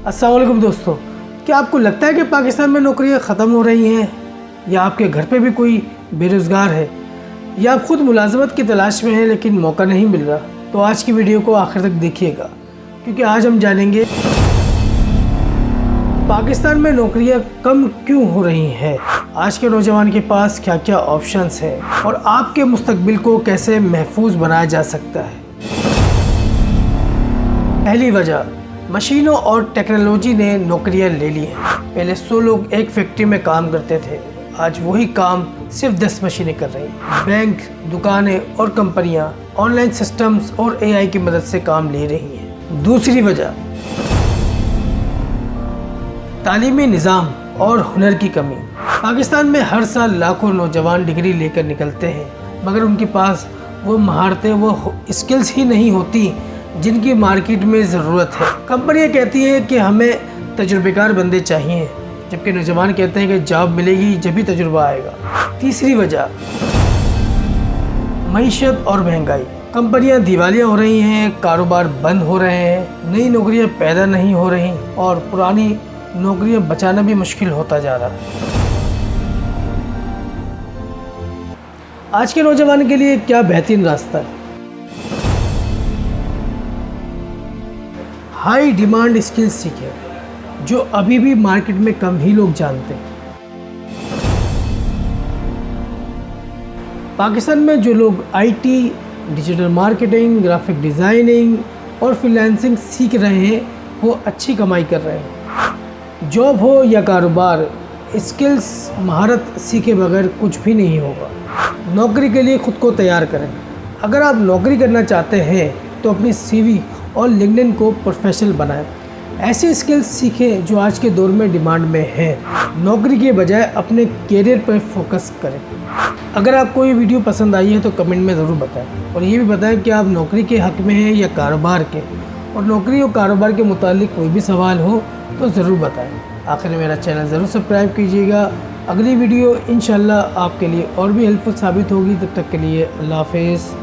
السلام علیکم دوستو، کیا آپ کو لگتا ہے کہ پاکستان میں نوکریاں ختم ہو رہی ہیں، یا آپ کے گھر پہ بھی کوئی بے روزگار ہے، یا آپ خود ملازمت کی تلاش میں ہیں لیکن موقع نہیں مل رہا؟ تو آج کی ویڈیو کو آخر تک دیکھیے گا، کیونکہ آج ہم جانیں گے پاکستان میں نوکریاں کم کیوں ہو رہی ہیں، آج کے نوجوان کے پاس کیا کیا آپشنز ہیں، اور آپ کے مستقبل کو کیسے محفوظ بنایا جا سکتا ہے۔ پہلی وجہ، مشینوں اور ٹیکنالوجی نے نوکریاں لے لی ہیں۔ پہلے 100 لوگ ایک فیکٹری میں کام کرتے تھے، آج وہی کام صرف 10 مشینیں کر رہی ہیں۔ بینک، دکانیں اور کمپنیاں آن لائن سسٹمز اور اے آئی کی مدد سے کام لے رہی ہیں۔ دوسری وجہ، تعلیمی نظام اور ہنر کی کمی۔ پاکستان میں ہر سال لاکھوں نوجوان ڈگری لے کر نکلتے ہیں، مگر ان کے پاس وہ مہارتیں، وہ اسکلز ہی نہیں ہوتی جن کی مارکیٹ میں ضرورت ہے۔ کمپنیاں کہتی ہیں کہ ہمیں تجربے کار بندے چاہیے، جبکہ نوجوان کہتے ہیں کہ جاب ملے گی جب ہی تجربہ آئے گا۔ تیسری وجہ، معیشت اور مہنگائی۔ کمپنیاں دیوالیہ ہو رہی ہیں، کاروبار بند ہو رہے ہیں، نئی نوکریاں پیدا نہیں ہو رہی، اور پرانی نوکریاں بچانا بھی مشکل ہوتا جا رہا ہے۔ آج کے نوجوان کے لیے کیا بہترین راستہ ہے؟ ہائی ڈیمانڈ اسکلز سیکھیں، جو ابھی بھی مارکیٹ میں کم ہی لوگ جانتے ہیں۔ پاکستان میں جو لوگ I T, digital marketing, graphic designing اور فریلانسنگ سیکھ رہے ہیں، وہ اچھی کمائی کر رہے ہیں۔ جاب ہو یا کاروبار، اسکلز مہارت سیکھے بغیر کچھ بھی نہیں ہوگا۔ نوکری کے لیے خود کو تیار کریں۔ اگر آپ نوکری کرنا چاہتے ہیں تو اپنی سی وی اور لنکڈن کو پروفیشنل بنائیں۔ ایسے اسکلز سیکھیں جو آج کے دور میں ڈیمانڈ میں ہیں۔ نوکری کے بجائے اپنے کیریئر پر فوکس کریں۔ اگر آپ کو یہ ویڈیو پسند آئی ہے تو کمنٹ میں ضرور بتائیں، اور یہ بھی بتائیں کہ آپ نوکری کے حق میں ہیں یا کاروبار کے، اور نوکری اور کاروبار کے متعلق کوئی بھی سوال ہو تو ضرور بتائیں۔ آخر میں میرا چینل ضرور سبسکرائب کیجیے گا۔ اگلی ویڈیو انشاءاللہ آپ کے لیے اور بھی ہیلپ فل ثابت ہوگی۔ تب تک کے لیے اللہ حافظ۔